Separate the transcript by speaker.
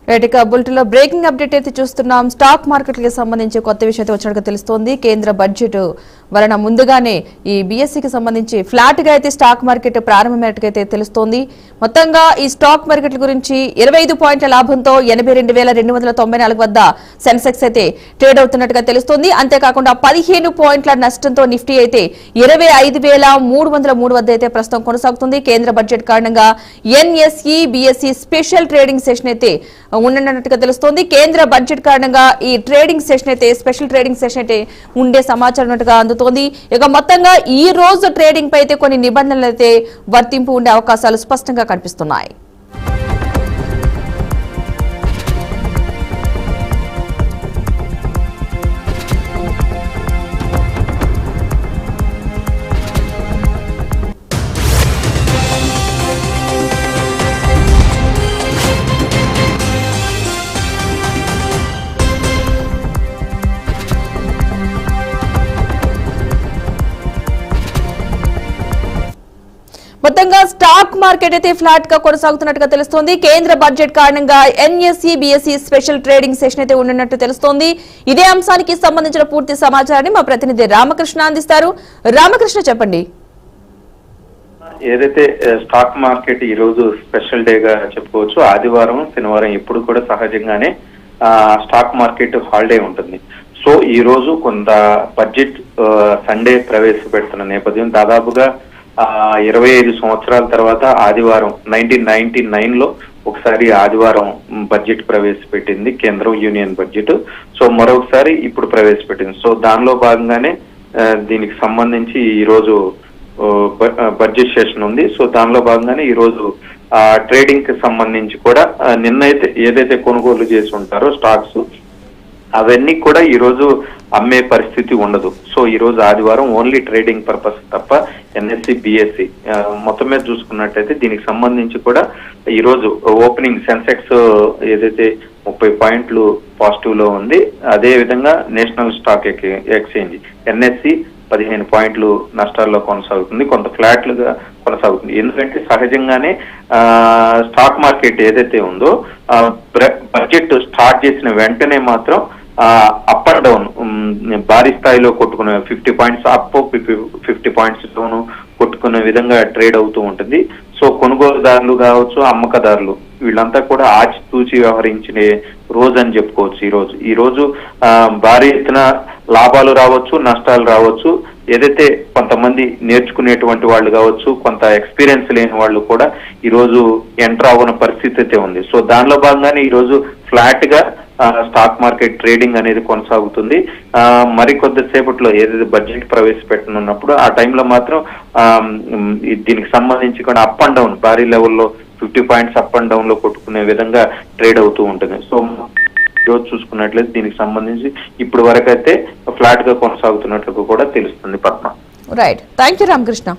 Speaker 1: Bulletin లో breaking update అయితే చూస్తున్నాం. స్టాక్ మార్కెట్లకు సంబంధించి కొత్త విషయం అయితే వచ్చినట్టుగా తెలుస్తోంది. కేంద్ర బడ్జెట్ వలన ముందుగానే ఈ బీఎస్సీకి సంబంధించి ఫ్లాట్ గా అయితే స్టాక్ మార్కెట్ ప్రారంభమైనట్టుగా తెలుస్తోంది. మొత్తంగా ఈ స్టాక్ మార్కెట్ల గురించి 25 పాయింట్ల లాభంతో 82,294 వద్ద సెన్సెక్స్ అయితే ట్రేడ్ అవుతున్నట్టుగా తెలుస్తోంది. అంతేకాకుండా 15 పాయింట్ల నష్టంతో నిఫ్టీ అయితే 25,303 వద్ద అయితే ప్రస్తుతం కొనసాగుతుంది. కేంద్ర బడ్జెట్ కారణంగా NSE BSc special trading session అయితే ఉండనున్నట్టుగా తెలుస్తోంది. కేంద్ర బడ్జెట్ కారణంగా ఈ ట్రేడింగ్ సెషన్ అయితే స్పెషల్ ట్రేడింగ్ సెషన్ అయితే ఉండే సమాచారం ఉన్నట్టుగా అందుతోంది. ఇక మొత్తంగా ఈ రోజు ట్రేడింగ్ పై అయితే కొన్ని నిబంధనలు అయితే వర్తింపు ఉండే అవకాశాలు స్పష్టంగా కనిపిస్తున్నాయి. మొత్తంగా స్టాక్ మార్కెట్ అయితే ఫ్లాట్ గా కొనసాగుతున్నట్టుగా తెలుస్తోంది. కేంద్ర బడ్జెట్ కారణంగా NSE BSc special trading session అయితే ఉండనున్నట్టు తెలుస్తోంది. ఇదే అంశానికి సంబంధించిన పూర్తి సమాచారాన్ని మా ప్రతినిధి రామకృష్ణ అందిస్తారు. రామకృష్ణ, చెప్పండి.
Speaker 2: ఏదైతే స్టాక్ మార్కెట్ ఈ రోజు స్పెషల్ డేగా చెప్పుకోవచ్చు. ఆదివారం, శనివారం ఎప్పుడు కూడా సహజంగానే స్టాక్ మార్కెట్ హాలిడే ఉంటుంది. సో ఈ రోజు కొంత బడ్జెట్ సండే ప్రవేశపెడుతున్న నేపథ్యం, దాదాపుగా 25 సంవత్సరాల తర్వాత ఆదివారం 1999లో ఒకసారి ఆదివారం బడ్జెట్ ప్రవేశపెట్టింది కేంద్రం, యూనియన్ బడ్జెట్. సో మరొకసారి ఇప్పుడు ప్రవేశపెట్టింది. సో దానిలో భాగంగానే దీనికి సంబంధించి ఈ రోజు బడ్జెట్ సెషన్ ఉంది. సో దానిలో భాగంగానే ఈ రోజు ట్రేడింగ్ కి సంబంధించి కూడా నిన్నైతే ఏదైతే కొనుగోలు చేసి ఉంటారో స్టాక్స్ అవన్నీ కూడా ఈ రోజు అమ్మే పరిస్థితి ఉండదు. సో ఈ రోజు ఆదివారం ఓన్లీ ట్రేడింగ్ పర్పస్ తప్ప ఎన్ఎస్సి బిఎస్సి మొత్తం మీద చూసుకున్నట్టయితే దీనికి సంబంధించి కూడా ఈ రోజు ఓపెనింగ్ సెన్సెక్స్ ఏదైతే 30 పాయింట్లు పాజిటివ్ లో ఉంది. అదే విధంగా నేషనల్ స్టాక్ ఎక్స్చేంజ్ ఎన్ఎస్సి 15 పాయింట్లు నష్టాల్లో కొనసాగుతుంది, కొంత ఫ్లాట్లుగా కొనసాగుతుంది. ఎందుకంటే సహజంగానే స్టాక్ మార్కెట్ ఏదైతే ఉందో బడ్జెట్ స్టార్ట్ చేసిన వెంటనే మాత్రం అప్ అండ్ డౌన్ భారీ స్థాయిలో కొట్టుకునే 50 పాయింట్స్ అప్, 50 పాయింట్స్ డౌన్ కొట్టుకునే విధంగా ట్రేడ్ అవుతూ ఉంటుంది. సో కొనుగోలుదారులు కావచ్చు, అమ్మకదారులు వీళ్ళంతా కూడా ఆచితూచి వ్యవహరించిన రోజు అని చెప్పుకోవచ్చు. ఈ రోజు భారీ ఎత్తున లాభాలు రావచ్చు, నష్టాలు రావచ్చు. ఏదైతే కొంతమంది నేర్చుకునేటువంటి వాళ్ళు కావచ్చు, కొంత ఎక్స్పీరియన్స్ లేని వాళ్ళు కూడా ఈ రోజు ఎంటర్ అవ్వని పరిస్థితి అయితే ఉంది. సో దానిలో భాగంగానే ఈ రోజు ఫ్లాట్ గా స్టాక్ మార్కెట్ ట్రేడింగ్ అనేది కొనసాగుతుంది. మరికొద్దిసేపట్లో ఏదైతే బడ్జెట్ ప్రవేశపెట్టనున్నప్పుడు ఆ టైంలో మాత్రం దీనికి సంబంధించి కూడా అప్ అండ్ డౌన్ భారీ లెవెల్లో 50 పాయింట్స్ అప్ అండ్ డౌన్ లో కొట్టుకునే విధంగా ట్రేడ్ అవుతూ ఉంటుంది. సో రోజు చూసుకున్నట్లయితే దీనికి సంబంధించి ఇప్పుడు వరకు అయితే ఫ్లాట్ గా కొనసాగుతున్నట్లు కూడా తెలుస్తుంది. Padma.
Speaker 1: Right, thank you Ramakrishna.